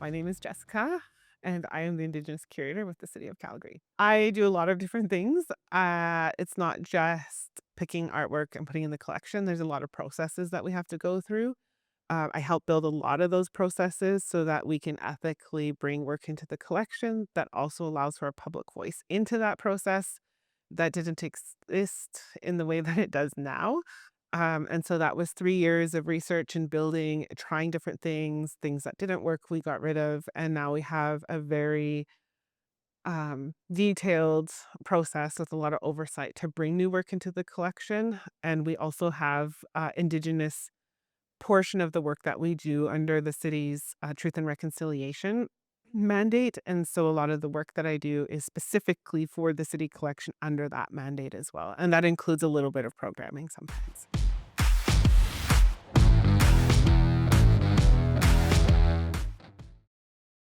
My name is Jessica, and I am the Indigenous Curator with the City of Calgary. I do a lot of different things. It's not just picking artwork and putting in the collection. There's a lot of processes that we have to go through. I help build a lot of those processes so that we can ethically bring work into the collection that also allows for a public voice into that process that didn't exist in the way that it does now. And so that was 3 years of research and building, trying different things, things that didn't work, we got rid of, and now we have a very, detailed process with a lot of oversight to bring new work into the collection, and we also have, Indigenous portion of the work that we do under the city's, Truth and Reconciliation mandate, and so a lot of the work that I do is specifically for the city collection under that mandate as well, and that includes a little bit of programming sometimes.